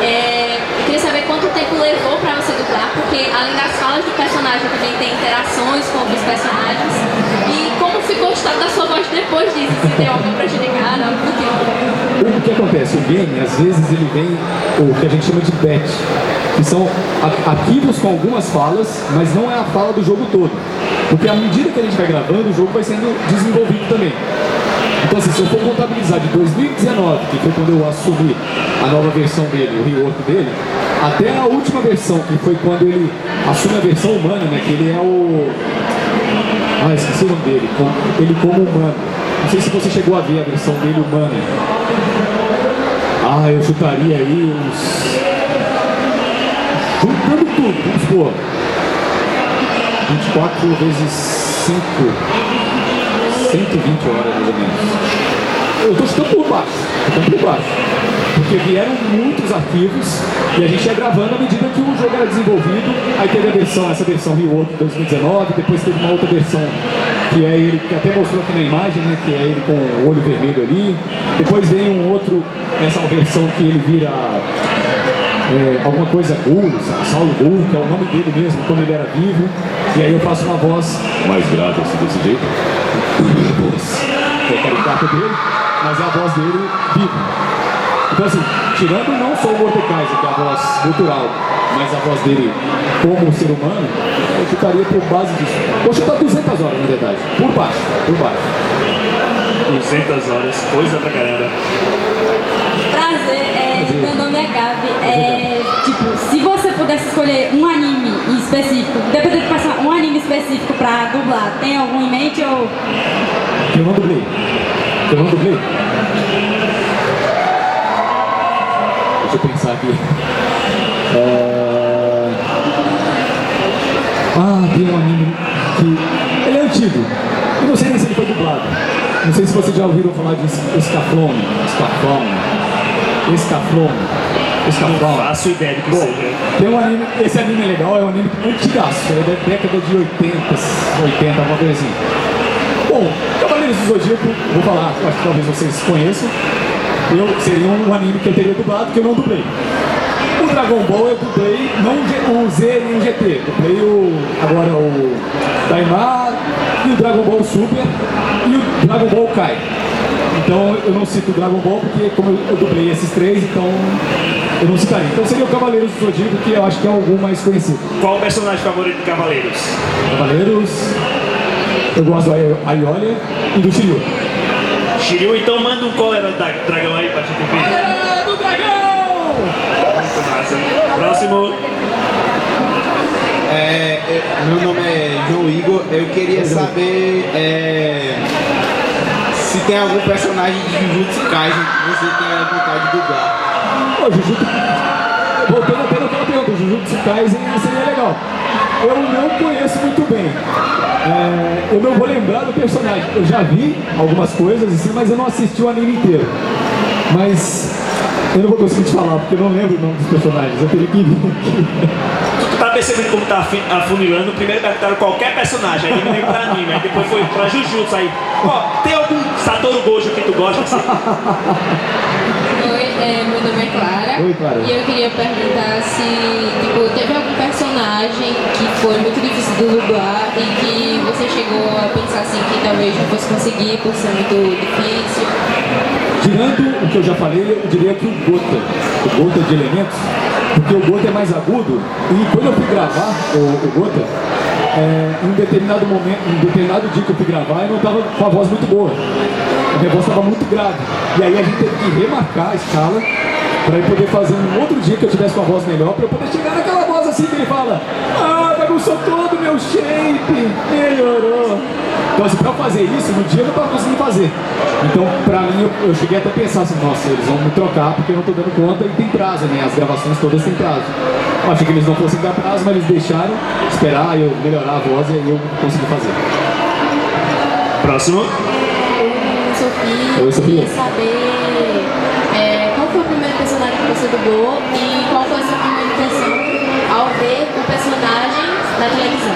Eu queria saber quanto tempo levou pra você dublar, porque além das falas do personagem também tem interações com outros personagens. E como ficou o estado da sua voz depois disso, se tem algo prejudicado, algo do tipo. O que acontece? O game, às vezes, ele vem o que a gente chama de batch, que são arquivos com algumas falas, mas não é a fala do jogo todo. Porque à medida que a gente vai gravando, o jogo vai sendo desenvolvido também. Então assim, se eu for contabilizar de 2019, que foi quando eu assumi a nova versão dele, o rework dele, até a última versão, que foi quando ele assume a versão humana, né? Que ele é o... esqueci o nome dele. Ele como humano. Não sei se você chegou a ver a versão dele humana. Eu chutaria aí uns... Juntando tudo, vamos supor. 24 vezes 5... 120 horas, mais ou menos. Eu tô chutando por baixo. porque vieram muitos arquivos e a gente ia gravando à medida que o jogo era desenvolvido. Aí teve a versão, essa versão Rework 2019, depois teve uma outra versão que é ele, que até mostrou aqui na imagem, né, que é ele com o olho vermelho ali. Depois vem um outro, essa versão que ele vira alguma coisa Gul, Saulo Gul, que é o nome dele mesmo, quando ele era vivo. E aí eu faço uma voz Mais grave assim desse jeito. que é caricata dele, mas é a voz dele viva. Então assim, tirando não só o Mordekaiser, que é a voz natural, mas a voz dele como ser humano, eu chutaria por base disso. Vou chutar 200 horas, na verdade. Por baixo, por baixo. 200 horas, coisa pra caramba. Prazer, meu nome é Gabi. Tipo, se você pudesse escolher um anime específico, dependendo de passar um anime específico pra dublar, tem algum em mente ou... Que eu não dublei. Que eu não dublei. Deixa eu pensar aqui. Tem um anime que... Ele é antigo. Eu não sei nem se ele foi dublado. Não sei se vocês já ouviram falar de Escaflowne. Não faço ideia do que seja. Tem um anime, esse anime é legal, é um anime antigaço, ele é da década de 80, alguma coisa assim. Bom, Cavaleiros do Zodíaco, vou falar, acho que talvez vocês conheçam. Seria um anime que eu teria dublado, que eu não dublei. O Dragon Ball eu dublei, não o Z nem o GT, dublei agora o Daimar e o Dragon Ball Super e o Dragon Ball Kai. Então eu não cito o Dragon Ball porque como eu dublei esses três, então eu não citaria. Então seria o Cavaleiros do Zodíaco, que eu acho que é algum mais conhecido. Qual o personagem favorito de Cavaleiros? Cavaleiros, eu gosto do Aiolia e do Shiryu. Shiryu, então manda um cólera da dragão aí pra gente ver. Cólera do Dragão! Muito massa. Próximo. Meu nome é João Igor. Eu queria saber se tem algum personagem de Jujutsu Kaisen que você tenha vontade de dublar. Voltando até naquela pergunta, Jujutsu Kaisen seria legal. Eu não conheço muito bem. Eu não vou lembrar do personagem. Eu já vi algumas coisas assim, mas eu não assisti o anime inteiro. Mas eu não vou conseguir te falar, porque eu não lembro o nome dos personagens. Eu teria que vir aqui. Tu tá percebendo como tá afunilando? Primeiro perguntaram qualquer personagem, aí diminuiu pra anime, aí depois foi pra Jujutsu aí. Ó, tem algum Satoru Gojo que tu gosta assim? Oi, meu nome é Clara. Oi, Clara. E eu queria perguntar se teve algum personagem que foi muito difícil de dublar e que você chegou a pensar assim que talvez não fosse conseguir por ser muito difícil. Tirando o que eu já falei, eu diria que o Gota de Elementos, porque o Gota é mais agudo, e quando eu fui gravar o Gota, em um determinado momento, em um determinado dia que eu fui gravar, eu não estava com a voz muito boa. A minha voz estava muito grave. E aí a gente teve que remarcar a escala para eu poder fazer um outro dia que eu tivesse com a voz melhor, para eu poder chegar naquela voz assim que ele fala: bagunçou todo o meu shape, melhorou. Então assim, para fazer isso, no dia eu não estava conseguindo fazer. Então, para mim, eu cheguei até a pensar assim: nossa, eles vão me trocar porque eu não estou dando conta, e tem prazo, né? As gravações todas têm prazo. Eu achei que eles não fossem dar prazo, mas eles deixaram esperar eu melhorar a voz e aí eu consegui fazer. Próximo. Sofia, Oi, Sofia. queria saber qual foi o primeiro personagem que você dublou e qual foi a sua primeira impressão ao ver o personagem na televisão.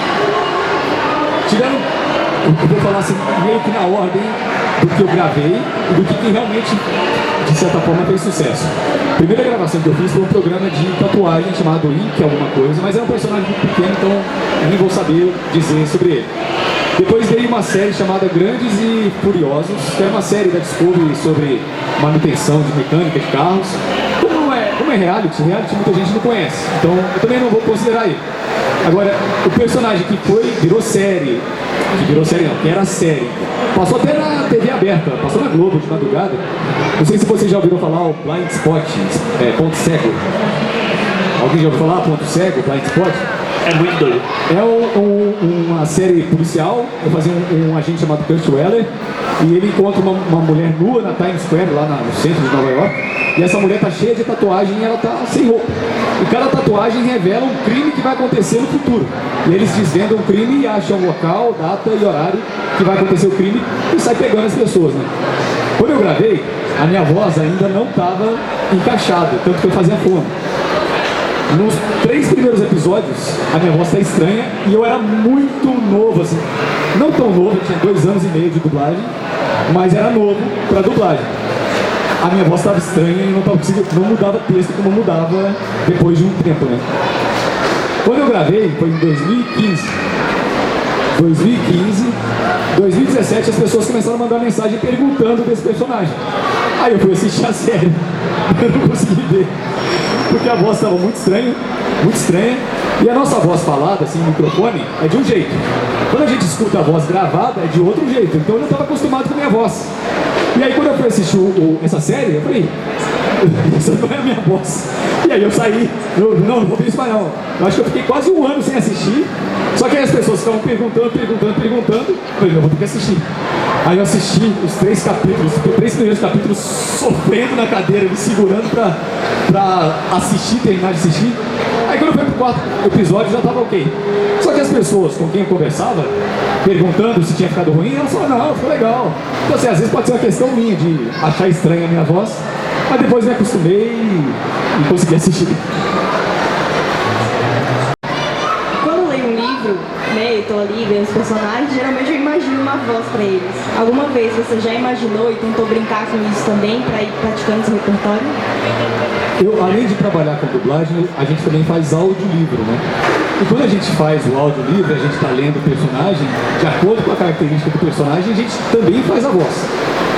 Tirando, eu vou falar assim, meio que na ordem do que eu gravei e do que realmente, de certa forma, fez sucesso. A primeira gravação que eu fiz foi um programa de tatuagem chamado Ink, alguma coisa, mas era um personagem muito pequeno, então eu nem vou saber dizer sobre ele. Depois veio uma série chamada Grandes e Furiosos, que era uma série da Discovery sobre manutenção de mecânica de carros. Como é reality muita gente não conhece, então eu também não vou considerar ele. Agora, o personagem que virou série, que era série, passou até na TV aberta, passou na Globo de madrugada. Não sei se vocês já ouviram falar o Blind Spot, ponto cego. Alguém já ouviu falar ponto cego, Blind Spot? É muito doido. É uma série policial. Eu fazia um agente chamado Kurt Weller, e ele encontra uma mulher nua na Times Square, lá no centro de Nova York, e essa mulher tá cheia de tatuagem e ela tá sem roupa. E cada tatuagem revela um crime que vai acontecer no futuro. E eles desvendam o crime e acham o local, data e horário que vai acontecer o crime e sai pegando as pessoas, né? Quando eu gravei, a minha voz ainda não estava encaixada, tanto que eu fazia fono. Nos 3 primeiros episódios, a minha voz está estranha e eu era muito novo, assim. Não tão novo, eu tinha 2 anos e meio de dublagem, mas era novo para dublagem. A minha voz estava estranha e não mudava texto como mudava depois de um tempo, né? Quando eu gravei, foi em 2015. 2017 as pessoas começaram a mandar mensagem perguntando desse personagem. Aí eu fui assistir a série, eu não consegui ver, porque a voz estava muito estranha, e a nossa voz falada, assim, no microfone, é de um jeito. Quando a gente escuta a voz gravada, é de outro jeito, então eu não estava acostumado com a minha voz. E aí quando eu fui assistir essa série, eu falei, essa não é a minha voz. E aí eu saí, não vou ver isso mais não. Eu acho que eu fiquei quase um ano sem assistir, só que aí as pessoas estavam perguntando, eu falei, eu vou ter que assistir. Aí eu assisti os 3 capítulos, os 3 primeiros capítulos sofrendo na cadeira, me segurando pra assistir, terminar de assistir. Aí quando eu fui pro 4º episódio já tava ok. Só que as pessoas com quem eu conversava, perguntando se tinha ficado ruim, elas falaram, não, ficou legal. Então assim, às vezes pode ser uma questão minha de achar estranha a minha voz, mas depois me acostumei e consegui assistir. Quando eu leio um livro, né, eu tô ali vendo os personagens, geralmente eu imagino uma voz pra eles. Alguma vez você já imaginou e tentou brincar com isso também pra ir praticando esse repertório? Além de trabalhar com dublagem, a gente também faz audiolivro, né? E quando a gente faz o audiolivro, a gente está lendo o personagem, de acordo com a característica do personagem, a gente também faz a voz.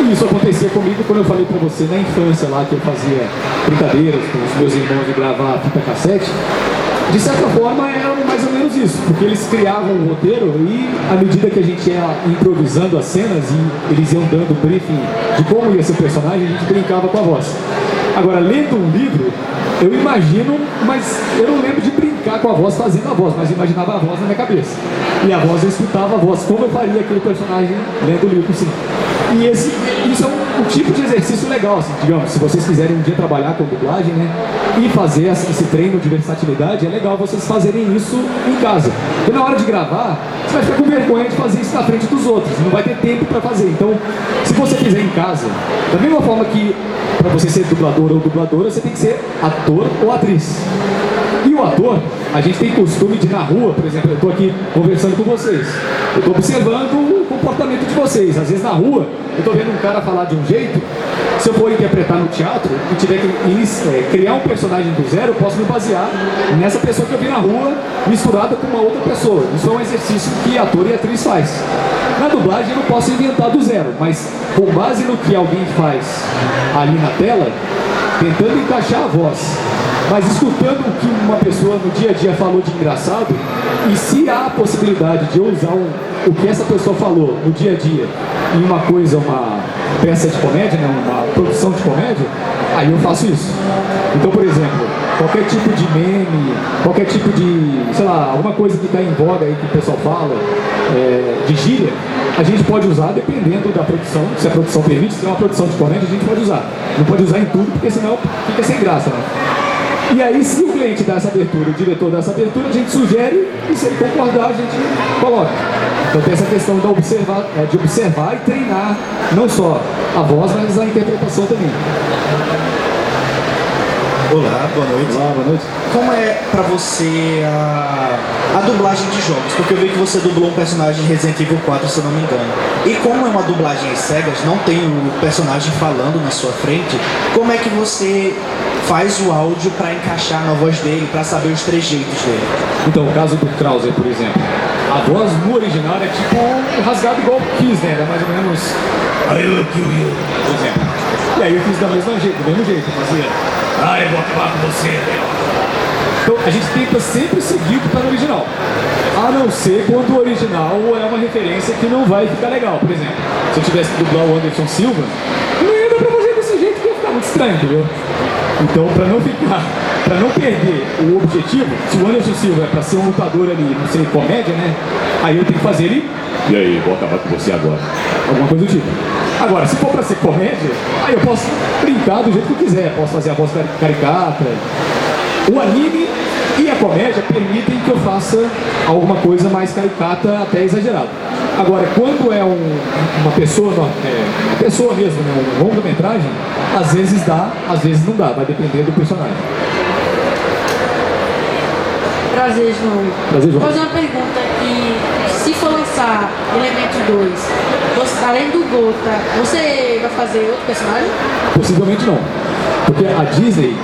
E isso acontecia comigo quando eu falei pra você na infância lá, que eu fazia brincadeiras com os meus irmãos de gravar fita cassete. De certa forma era mais ou menos isso, porque eles criavam um roteiro e à medida que a gente ia improvisando as cenas e eles iam dando briefing de como ia ser o personagem, a gente brincava com a voz. Agora, lendo um livro, eu imagino, mas eu não lembro de brincar com a voz fazendo a voz, mas eu imaginava a voz na minha cabeça. E a voz, eu escutava a voz, como eu faria aquele personagem lendo o livro, sim. E isso é um tipo de exercício legal, assim, digamos, se vocês quiserem um dia trabalhar com dublagem, né, e fazer esse treino de versatilidade, é legal vocês fazerem isso em casa. E na hora de gravar, você vai ficar com vergonha de fazer isso na frente dos outros, não vai ter tempo para fazer. Então, se você fizer em casa, da mesma forma que para você ser dublador ou dubladora, você tem que ser ator ou atriz. E o ator, a gente tem costume de ir na rua, por exemplo, eu estou aqui conversando com vocês, eu estou observando o comportamento de vocês. Às vezes na rua, eu estou vendo um cara falar de um jeito, se eu for interpretar no teatro e tiver que criar um personagem do zero, eu posso me basear nessa pessoa que eu vi na rua, misturada com uma outra pessoa. Isso é um exercício que ator e atriz faz. Na dublagem eu não posso inventar do zero, mas com base no que alguém faz ali na tela, tentando encaixar a voz, mas escutando o que uma pessoa no dia a dia falou de engraçado, e se há a possibilidade de eu usar o que essa pessoa falou no dia a dia em uma coisa, uma peça de comédia, né, uma produção de comédia, aí eu faço isso. Então, por exemplo, qualquer tipo de meme, qualquer tipo de, sei lá, alguma coisa que está em voga aí que o pessoal fala, de gíria, a gente pode usar dependendo da produção. Se a produção permite, se é uma produção de comédia, a gente pode usar. Não pode usar em tudo, porque senão fica sem graça, né? E aí, se o cliente dá essa abertura, o diretor dá essa abertura, a gente sugere e se ele concordar, a gente coloca. Então tem essa questão de observar e treinar não só a voz, mas a interpretação também. Olá, boa noite. Olá, boa noite. Como é pra você a dublagem de jogos? Porque eu vi que você dublou um personagem em Resident Evil 4, se eu não me engano. E como é uma dublagem às cegas, não tem o personagem falando na sua frente, como é que você faz o áudio pra encaixar na voz dele, pra saber os trejeitos dele? Então, o caso do Krauser, por exemplo, a voz no original é tipo rasgado igual eu fiz, né? Era mais ou menos I will kill you, por exemplo. E aí eu fiz do mesmo jeito, fazia eu vou acabar com você, né? Então a gente tenta sempre seguir o que está no original, a não ser quando o original é uma referência que não vai ficar legal. Por exemplo, se eu tivesse que dublar o Anderson Silva, não ia dar pra fazer desse jeito, que ia ficar muito estranho, entendeu? Então, para não perder o objetivo, se o Anderson Silva é para ser um lutador ali, não sei, comédia, né? Aí eu tenho que fazer ele, e aí, vou acabar com você agora. Alguma coisa do tipo. Agora, se for para ser comédia, aí eu posso brincar do jeito que eu quiser, posso fazer a voz caricata. O anime e a comédia permitem que eu faça alguma coisa mais caricata, até exagerada. Agora, quando é uma pessoa, uma pessoa mesmo, né, um longa-metragem, às vezes dá, às vezes não dá, vai depender do personagem. Prazer, João. Prazer, João. Vou fazer uma pergunta que, se for lançar Elementos 2, além do Gota, você vai fazer outro personagem? Possivelmente não. Porque a Disney,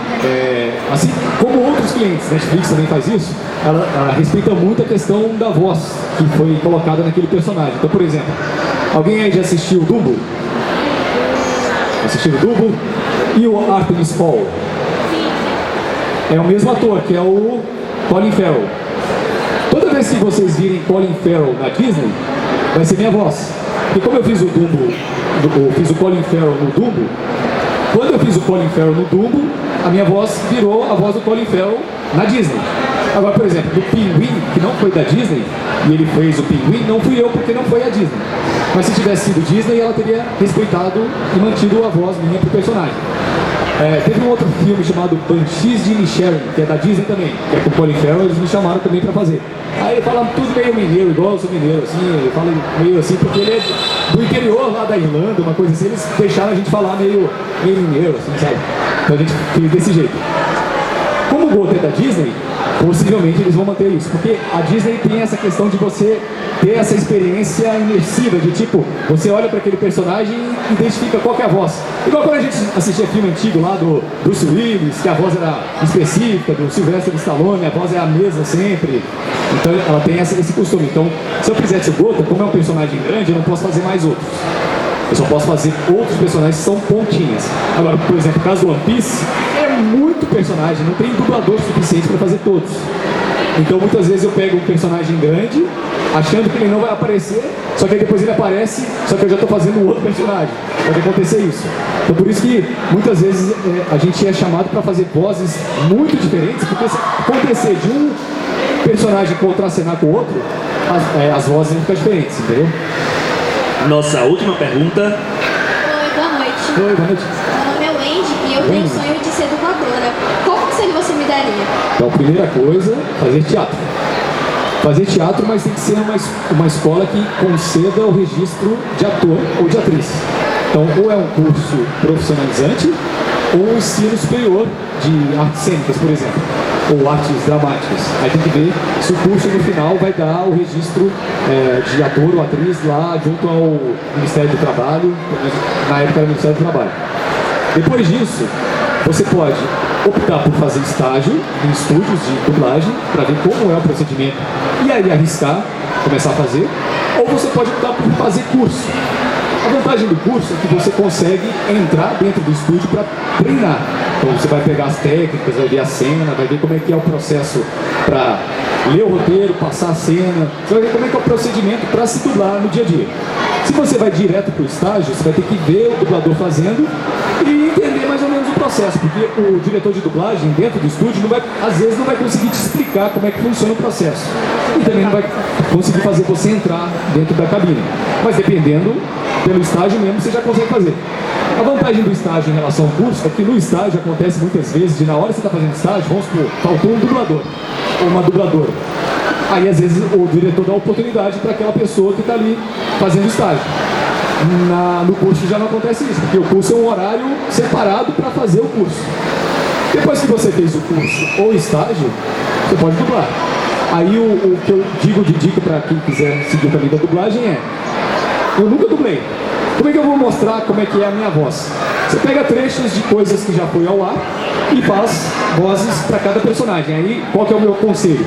assim como outros clientes, Netflix também faz isso, ela respeita muito a questão da voz que foi colocada naquele personagem. Então, por exemplo, alguém aí já assistiu o Dumbo? Assistiu o Dumbo? E o Artemis Fowl? É o mesmo ator, que é o Colin Farrell. Toda vez que vocês virem Colin Farrell na Disney, vai ser minha voz. E como eu fiz o Dumbo, eu fiz o Colin Farrell no Dumbo, quando eu fiz o Colin Farrell no Dumbo, a minha voz virou a voz do Colin Farrell na Disney. Agora, por exemplo, do Pinguim, que não foi da Disney, e ele fez o Pinguim, não fui eu porque não foi a Disney. Mas se tivesse sido Disney, ela teria respeitado e mantido a voz minha pro personagem. Teve um outro filme chamado Banshees de Inisherin, que é da Disney também, que é com o Colin Farrell, eles me chamaram também pra fazer. Aí ele fala tudo meio mineiro, igual eu sou mineiro, assim, ele fala meio assim, porque ele é do interior lá da Irlanda, uma coisa assim, eles deixaram a gente falar meio mineiro, assim, sabe? Então a gente fez desse jeito. Como o Gota é da Disney, possivelmente eles vão manter isso, porque a Disney tem essa questão de você ter essa experiência imersiva, de tipo, você olha para aquele personagem e identifica qual que é a voz. Igual quando a gente assistia filme antigo lá do Bruce Willis, que a voz era específica, do Sylvester Stallone, a voz é a mesma sempre. Então ela tem esse costume. Então, se eu fizesse o Gota, como é um personagem grande, eu não posso fazer mais outros. Eu só posso fazer outros personagens que são pontinhas. Agora, por exemplo, o caso do One Piece, é muito personagem, não tem dublador suficiente para fazer todos. Então, muitas vezes eu pego um personagem grande, achando que ele não vai aparecer, só que aí depois ele aparece, só que eu já estou fazendo um outro personagem. Pode acontecer isso. Então, por isso que muitas vezes a gente é chamado para fazer vozes muito diferentes, porque se acontecer de um personagem contracenar com o outro, as vozes vão ficar diferentes, entendeu? Nossa última pergunta. Oi, boa noite. Oi, boa noite. Meu nome é Wendy e eu tenho o sonho de ser dubladora. Qual conselho você me daria? Então, a primeira coisa, fazer teatro. Fazer teatro, mas tem que ser uma escola que conceda o registro de ator ou de atriz. Então, ou é um curso profissionalizante, ou um ensino superior de artes cênicas, por exemplo, ou artes dramáticas. Aí tem que ver se o curso no final vai dar o registro de ator ou atriz lá junto ao Ministério do Trabalho, na época era o Ministério do Trabalho. Depois disso, você pode optar por fazer estágio em estúdios de dublagem para ver como é o procedimento e aí arriscar, começar a fazer, ou você pode optar por fazer curso. A vantagem do curso é que você consegue entrar dentro do estúdio para treinar. Então você vai pegar as técnicas, vai ver a cena, vai ver como é que é o processo para ler o roteiro, passar a cena, você vai ver como é que é o procedimento para se dublar no dia a dia. Se você vai direto para o estágio, você vai ter que ver o dublador fazendo e entender mais ou menos o processo, porque o diretor de dublagem dentro do estúdio às vezes não vai conseguir te explicar como é que funciona o processo e também não vai conseguir fazer você entrar dentro da cabine, mas dependendo pelo estágio mesmo você já consegue fazer. A vantagem do estágio em relação ao curso é que no estágio acontece muitas vezes de na hora que você está fazendo estágio, vamos supor, faltou um dublador ou uma dubladora. Aí às vezes o diretor dá oportunidade para aquela pessoa que está ali fazendo estágio. No curso já não acontece isso, porque o curso é um horário separado para fazer o curso. Depois que você fez o curso ou estágio, você pode dublar. Aí o que eu digo de dica para quem quiser seguir o caminho da dublagem é: eu nunca dublei. Como é que eu vou mostrar como é que é a minha voz? Você pega trechos de coisas que já foi ao ar e faz vozes para cada personagem. Aí qual que é o meu conselho?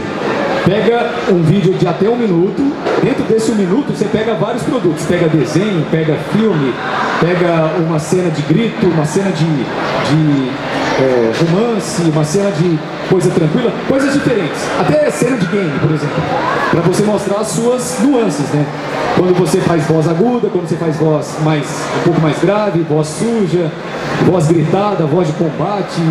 Pega um vídeo de até 1 minuto, dentro desse 1 minuto você pega vários produtos, pega desenho, pega filme, pega uma cena de grito, uma cena de romance, uma cena de coisa tranquila, coisas diferentes, até cena de game, por exemplo, para você mostrar as suas nuances, né? Quando você faz voz aguda, quando você faz voz um pouco mais grave, voz suja, voz gritada, voz de combate,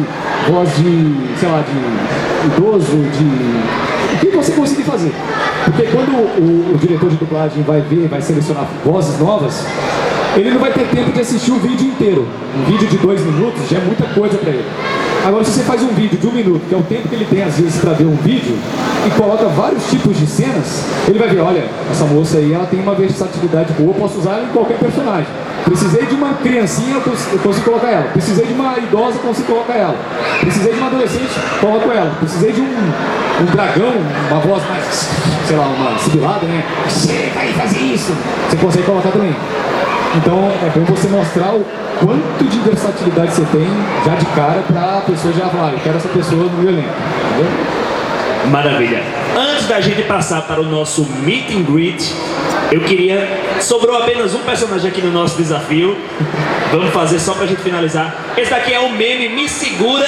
voz de, sei lá, de idoso, o que você conseguir fazer. Porque quando o diretor de dublagem vai selecionar vozes novas, ele não vai ter tempo de assistir o vídeo inteiro. Um vídeo de 2 minutos já é muita coisa para ele. Agora, se você faz um vídeo de 1 minuto, que é o tempo que ele tem às vezes para ver um vídeo, e coloca vários tipos de cenas, ele vai ver, olha, essa moça aí, ela tem uma versatilidade boa, eu posso usar ela em qualquer personagem. Precisei de uma criancinha, eu consigo colocar ela. Precisei de uma idosa, eu consigo colocar ela. Precisei de uma adolescente, coloco ela. Precisei de um dragão, uma voz mais, sei lá, uma sibilada, né? Chega aí, fazer isso! Você consegue colocar também. Então é bom você mostrar o quanto de versatilidade você tem já de cara pra pessoa já falar, eu quero essa pessoa no meu elenco, entendeu? Maravilha. Antes da gente passar para o nosso meet and greet, eu queria... Sobrou apenas um personagem aqui no nosso desafio. Vamos fazer só pra gente finalizar. Esse daqui é o meme Me Segura,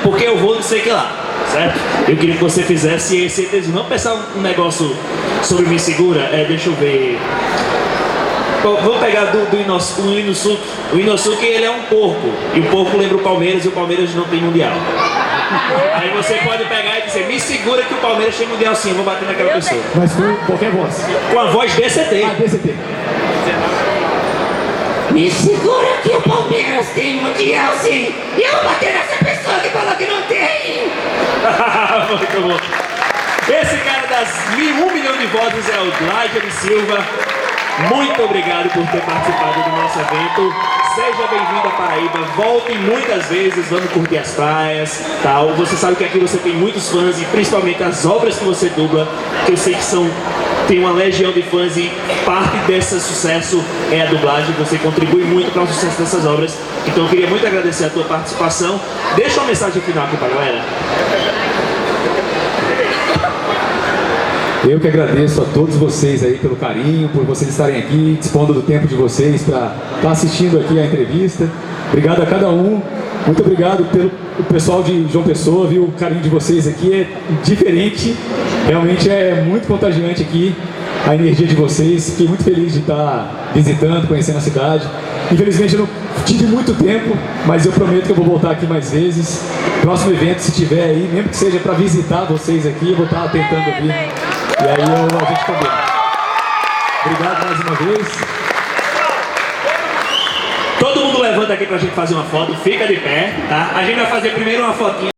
porque eu vou não sei que lá, certo? Eu queria que você fizesse esse desenho. Vamos pensar um negócio sobre Me Segura? Deixa eu ver... Vamos pegar do Inosuke. O Inosuke, ele é um porco. E o porco lembra o Palmeiras, e o Palmeiras não tem mundial. Aí você pode pegar e dizer, me segura que o Palmeiras tem mundial sim, eu vou bater naquela pessoa. Mas com qualquer voz. Com a voz DCT. Ah, DCT. Me segura que o Palmeiras tem mundial sim. E eu vou bater nessa pessoa que falou que não tem. Muito bom. Esse cara das 1 milhão de vozes é o Glaider Silva. Muito obrigado por ter participado do nosso evento. Seja bem-vindo à Paraíba. Volte muitas vezes, vamos curtir as praias, tal. Você sabe que aqui você tem muitos fãs e principalmente as obras que você dubla, que eu sei que tem uma legião de fãs e parte desse sucesso é a dublagem. Você contribui muito para o sucesso dessas obras. Então eu queria muito agradecer a tua participação. Deixa uma mensagem final aqui para a galera. Eu que agradeço a todos vocês aí pelo carinho, por vocês estarem aqui, dispondo do tempo de vocês para estar assistindo aqui a entrevista. Obrigado a cada um. Muito obrigado pelo pessoal de João Pessoa, viu? O carinho de vocês aqui é diferente. Realmente é muito contagiante aqui a energia de vocês. Fiquei muito feliz de estar visitando, conhecendo a cidade. Infelizmente eu não tive muito tempo, mas eu prometo que eu vou voltar aqui mais vezes. Próximo evento, se tiver aí, mesmo que seja para visitar vocês aqui, eu vou estar tentando vir. E aí a gente combina. Obrigado mais uma vez. Todo mundo levanta aqui pra gente fazer uma foto. Fica de pé, tá? A gente vai fazer primeiro uma fotinha.